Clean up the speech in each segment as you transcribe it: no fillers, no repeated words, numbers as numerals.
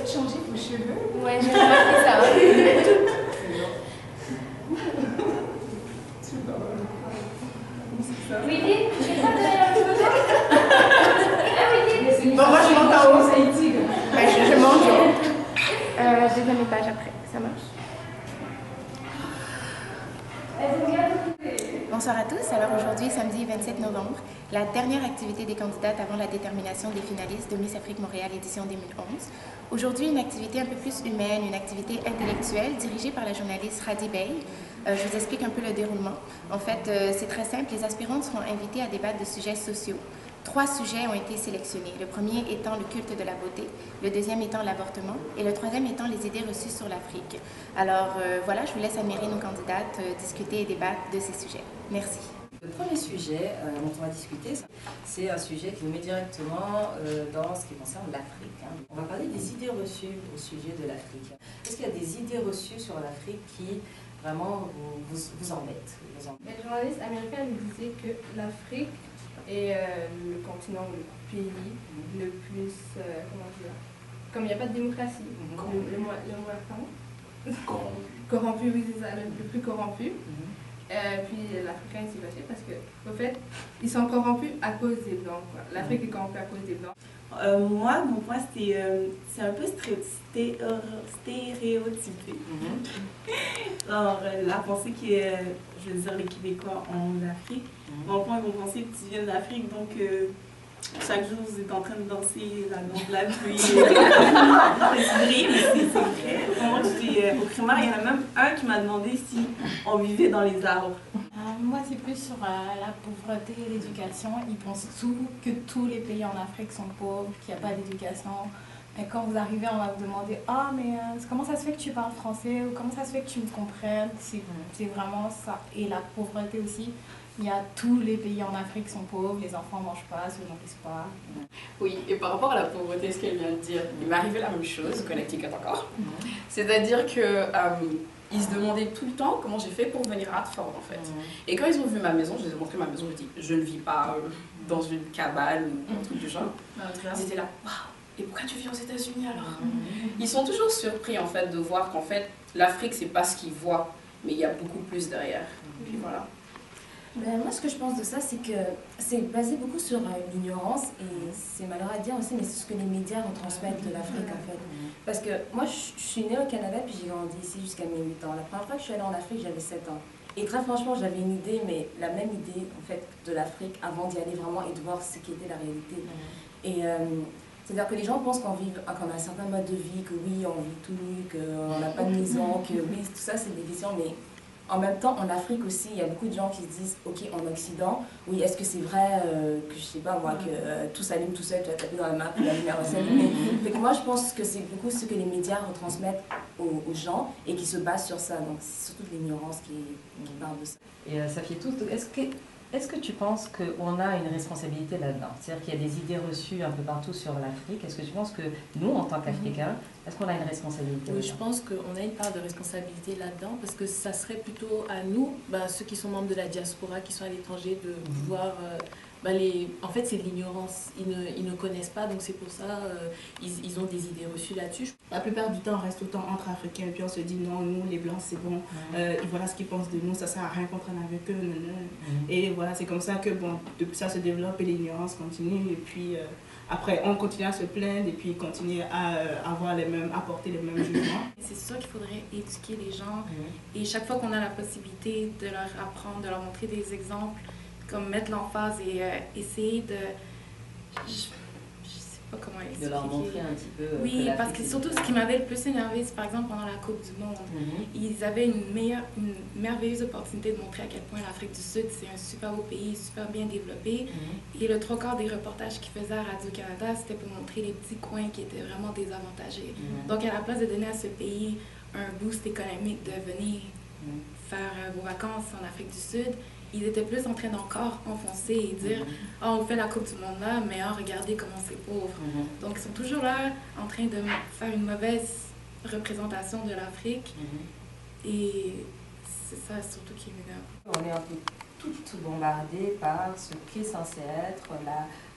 peut-être changer vos cheveux. Ouais, j'ai remarqué ça. Willy, tu es pas derrière le photo? Ah, Willy? Bon, moi je monte en haut. Je monte. Deuxième étage après, ça marche. Bonsoir à tous. Alors aujourd'hui, samedi 27 novembre, la dernière activité des candidates avant la détermination des finalistes de Miss Afrique Montréal édition 2011. Aujourd'hui, une activité un peu plus humaine, une activité intellectuelle dirigée par la journaliste Radi Bey. Je vous explique un peu le déroulement. En fait, c'est très simple. Les aspirantes seront invitées à débattre de sujets sociaux. 3 sujets ont été sélectionnés. Le premier étant le culte de la beauté, le deuxième étant l'avortement et le troisième étant les idées reçues sur l'Afrique. Alors voilà, je vous laisse admirer nos candidates, discuter et débattre de ces sujets. Merci. Le premier sujet dont on va discuter, c'est un sujet qui nous met directement dans ce qui concerne l'Afrique. On va parler des idées reçues au sujet de l'Afrique. Est-ce qu'il y a des idées reçues sur l'Afrique qui vraiment vous embêtent? Le journaliste américain lui disait que l'Afrique est le continent, le pays le plus, comment dire, comme il n'y a pas de démocratie, le moins corrompu, oui c'est ça, le plus corrompu. Puis l'Africain s'y battait parce que, au fait, ils sont corrompus à cause des Blancs. L'Afrique est corrompue à cause des Blancs. Moi, mon point, c'est un peu stéréotypé. Alors, la pensée qui est, je veux dire, les Québécois ont l'Afrique. Mon point, ils vont penser que tu viens d'Afrique, donc chaque jour, vous êtes en train de danser la danse de la pluie. C'est vrai, mais c'est vrai. Moi, j'étais au primaire, il y en a même un qui m'a demandé si on vivait dans les arbres. Moi, c'est plus sur la pauvreté et l'éducation. Ils pensent que tous les pays en Afrique sont pauvres, qu'il n'y a pas d'éducation. Et quand vous arrivez, on va vous demander « Ah, mais comment ça se fait que tu parles français ?» ou « Comment ça se fait que tu me comprennes ?» C'est vraiment ça. Et la pauvreté aussi. Il y a tous les pays en Afrique qui sont pauvres, les enfants ne mangent pas, se nourrissent pas. Oui, et par rapport à la pauvreté, ce qu'elle vient de dire, il m'est arrivé la même chose, Connecticut encore. C'est-à-dire que ils se demandaient tout le temps comment j'ai fait pour venir à Hartford en fait. Et quand ils ont vu ma maison, je les ai montré ma maison, je dis je ne vis pas dans une cabane ou un truc du genre. Ils étaient là, waouh, et pourquoi tu vis aux États-Unis alors? Ils sont toujours surpris en fait de voir qu'en fait l'Afrique c'est pas ce qu'ils voient, mais il y a beaucoup plus derrière. Puis voilà. Ben, moi, ce que je pense de ça, c'est que c'est basé beaucoup sur l'ignorance et c'est malheureux à dire aussi, mais c'est ce que les médias retransmettent de l'Afrique en fait. Parce que moi, je suis née au Canada puis j'ai grandi ici jusqu'à mes 8 ans. La première fois que je suis allée en Afrique, j'avais 7 ans. Et très franchement, j'avais une idée, mais la même idée en fait de l'Afrique avant d'y aller vraiment et de voir ce qu'était la réalité. Et c'est-à-dire que les gens pensent qu'on a un certain mode de vie, que oui, on vit tout nu, qu'on n'a pas de maison, que oui, tout ça c'est des visions, mais en même temps, en Afrique aussi, il y a beaucoup de gens qui se disent, ok, en Occident, oui, est-ce que c'est vrai que, je sais pas moi, que tout s'allume tout seul, tu vas taper dans la map, la lumière va s'allumer. Donc moi, je pense que c'est beaucoup ce que les médias retransmettent aux gens et qui se basent sur ça. Donc c'est surtout de l'ignorance qui parle de ça. Et Safietou, est-ce que tu penses qu'on a une responsabilité là-dedans? C'est-à-dire qu'il y a des idées reçues un peu partout sur l'Afrique. Est-ce que tu penses que nous, en tant qu'Africains, est-ce qu'on a une responsabilité? Oui, je pense qu'on a une part de responsabilité là-dedans parce que ça serait plutôt à nous, ceux qui sont membres de la diaspora, qui sont à l'étranger, de pouvoir... en fait, c'est l'ignorance. Ils ne connaissent pas, donc c'est pour ça ils ont des idées reçues là-dessus. La plupart du temps, on reste autant entre Africains et puis on se dit non, nous les Blancs c'est bon, et voilà ce qu'ils pensent de nous, ça sert à rien qu'on traîne avec eux. Et voilà, c'est comme ça que bon, ça se développe et l'ignorance continue. Et puis après, on continue à se plaindre et puis continuer à apporter les mêmes jugements. C'est sûr qu'il faudrait éduquer les gens et chaque fois qu'on a la possibilité de leur apprendre, de leur montrer des exemples, comme mettre l'emphase et essayer de... Je sais pas comment expliquer. De leur montrer un petit peu... Oui, parce que surtout ce qui m'avait le plus énervé, c'est par exemple pendant la Coupe du Monde. Ils avaient une merveilleuse opportunité de montrer à quel point l'Afrique du Sud, c'est un super beau pays, super bien développé. Et le 3/4 des reportages qu'ils faisaient à Radio-Canada, c'était pour montrer les petits coins qui étaient vraiment désavantagés. Donc à la place de donner à ce pays un boost économique, de venir faire vos vacances en Afrique du Sud, ils étaient plus en train d'encore enfoncer et dire « Oh, on fait la Coupe du Monde là, mais oh, regardez comment c'est pauvre. Donc, ils sont toujours là en train de faire une mauvaise représentation de l'Afrique. Et c'est ça surtout qui m'énerve. On est un peu toutes bombardées par ce qu'est censé être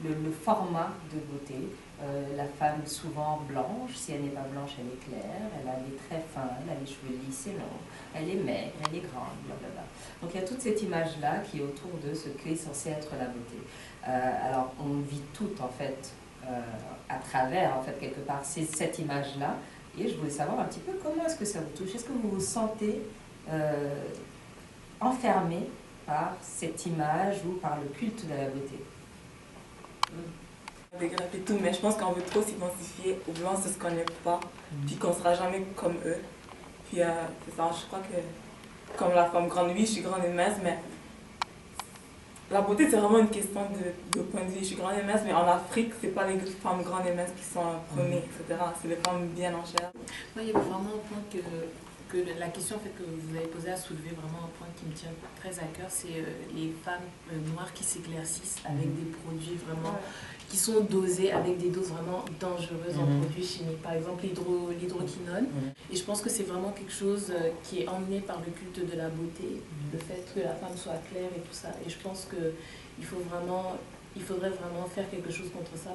le format de beauté. La femme souvent blanche, si elle n'est pas blanche, elle est claire, elle a les traits fins, elle a les cheveux lisses et longs, elle est maigre, elle est grande, blablabla. Donc il y a toute cette image-là qui est autour de ce qu'est censé être la beauté. Alors on vit toutes en fait à travers en fait quelque part cette image-là, et je voulais savoir un petit peu comment est-ce que ça vous touche. Est-ce que vous vous sentez enfermé par cette image ou par le culte de la beauté? Et tout, mais je pense qu'on veut trop s'identifier aux blancs, c'est ce qu'on n'aime pas, puis qu'on ne sera jamais comme eux. Puis c'est ça, je crois que comme la femme grande, oui, je suis grande et mince, mais la beauté c'est vraiment une question de point de vue. Je suis grande et mince, mais en Afrique, c'est pas les femmes grandes et minces qui sont premières, etc. C'est les femmes bien en chair. Moi, il y a vraiment un point que la question en fait, que vous avez posée a soulevé vraiment un point qui me tient très à cœur, c'est les femmes noires qui s'éclaircissent avec des produits vraiment qui sont dosés avec des doses vraiment dangereuses en produits chimiques, par exemple l'hydroquinone. Et je pense que c'est vraiment quelque chose qui est emmené par le culte de la beauté, le fait que la femme soit claire et tout ça. Et je pense qu'il faudrait vraiment faire quelque chose contre ça.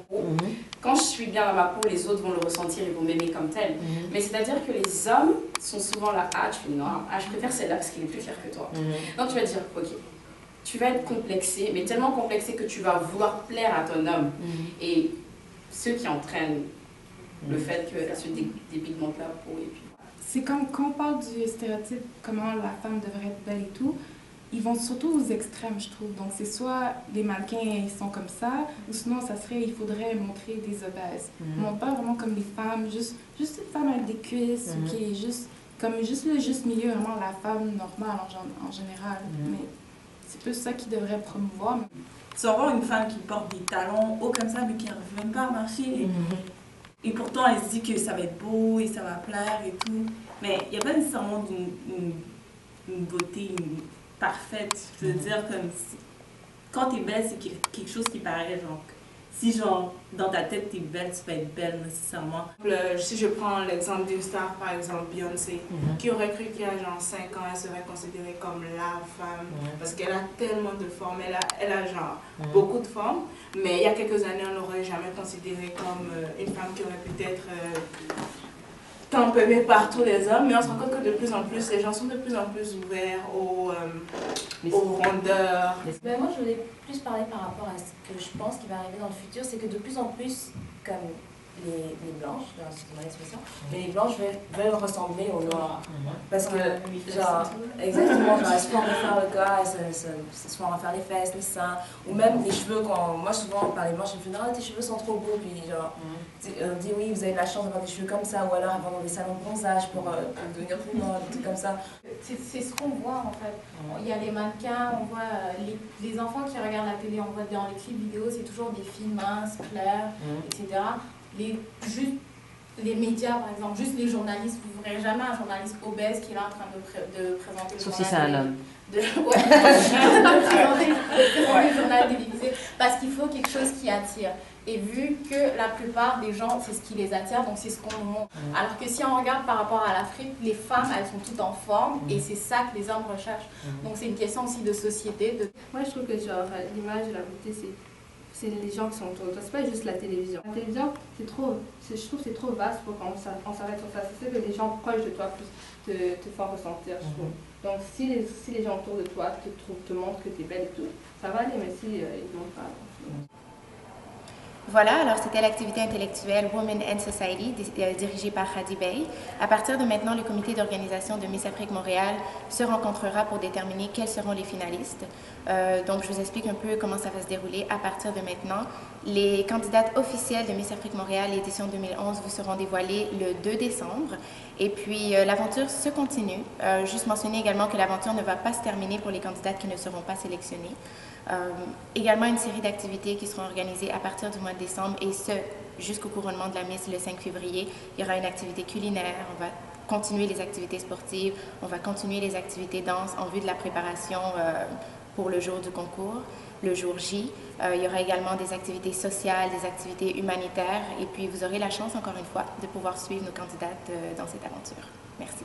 Quand je suis bien dans ma peau, les autres vont le ressentir, ils vont m'aimer comme tel. Mais c'est-à-dire que les hommes sont souvent là, ah, tu fais non, ah, je préfère celle-là parce qu'elle est plus claire que toi. Donc tu vas dire, ok, tu vas être complexé, mais tellement complexé que tu vas vouloir plaire à ton homme. Et ce qui entraîne le fait qu'elle se dépigmente la peau. Et puis... C'est comme quand on parle du stéréotype, comment la femme devrait être belle et tout, ils vont surtout aux extrêmes, je trouve. Donc, c'est soit les mannequins, ils sont comme ça, ou sinon, il faudrait montrer des obèses. On pas vraiment comme les femmes, juste une femme avec des cuisses, qui est juste le juste milieu, vraiment la femme normale en général. Mais c'est plus ça qu'ils devraient promouvoir. Tu vas voir une femme qui porte des talons hauts comme ça, mais qui n'arrive même pas à marcher. Et pourtant, elle se dit que ça va être beau et ça va plaire et tout. Mais il n'y a pas nécessairement une beauté parfaite. Je veux dire, comme quand tu es belle, c'est quelque chose qui paraît genre. Si genre dans ta tête tu es belle, tu vas être belle nécessairement. Si je prends l'exemple d'une star, par exemple Beyoncé, qui aurait cru qu'il y a genre 5 ans, elle serait considérée comme la femme, parce qu'elle a tellement de formes, elle a genre beaucoup de formes, mais il y a quelques années on l'aurait jamais considérée comme une femme qui aurait peut-être tant aimée par tous les hommes, mais on se rend compte que de plus en plus, les gens sont de plus en plus ouverts aux rondeurs. Mais moi, je voulais plus parler par rapport à ce que je pense qui va arriver dans le futur, c'est que de plus en plus, comme les blanches, excusez-moi l'expression, mais les blanches veulent ressembler aux noirs. Parce que, genre, exactement, genre, elles se font refaire le gars, elles se font refaire les fesses, les seins, ou même les cheveux. Moi, souvent, par les blanches, je me dis, non, tes cheveux sont trop beaux, puis genre, on dit, oui, vous avez de la chance d'avoir des cheveux comme ça, ou alors elles vont dans des salons de bronzage pour devenir plus noirs, des trucs comme ça. C'est ce qu'on voit en fait. Il y a les mannequins, on voit les enfants qui regardent la télé, on voit dans les clips vidéo, c'est toujours des filles minces, claires, etc. Juste les médias, par exemple, juste les journalistes, vous ne verrez jamais un journaliste obèse qui est là en train de présenter le sauf si c'est un homme. de présenter le journal télévisé, parce qu'il faut quelque chose qui attire. Et vu que la plupart des gens, c'est ce qui les attire, donc c'est ce qu'on nous montre. Alors que si on regarde par rapport à l'Afrique, les femmes, elles sont toutes en forme, et c'est ça que les hommes recherchent. Donc c'est une question aussi de société. Moi, je trouve que genre, l'image de la beauté, c'est les gens qui sont autour de toi, c'est pas juste la télévision. La télévision, je trouve que c'est trop vaste pour qu'on s'arrête sur ça. C'est ça que les gens proches de toi te font ressentir, je trouve. Donc si les gens autour de toi te montrent que tu es belle et tout, ça va aller, mais si ils ne montrent pas. Voilà, alors c'était l'activité intellectuelle Women and Society dirigée par Khady Bey. À partir de maintenant, le comité d'organisation de Miss Afrique Montréal se rencontrera pour déterminer quels seront les finalistes. Donc je vous explique un peu comment ça va se dérouler à partir de maintenant. Les candidates officielles de Miss Afrique Montréal édition 2011 vous seront dévoilées le 2 décembre. Et puis l'aventure se continue. Juste mentionner également que l'aventure ne va pas se terminer pour les candidates qui ne seront pas sélectionnées. Également une série d'activités qui seront organisées à partir du mois de décembre et ce jusqu'au couronnement de la Miss le 5 février. Il y aura une activité culinaire, on va continuer les activités sportives, on va continuer les activités danse en vue de la préparation pour le jour du concours, le jour J. Il y aura également des activités sociales, des activités humanitaires et puis vous aurez la chance encore une fois de pouvoir suivre nos candidates dans cette aventure. Merci.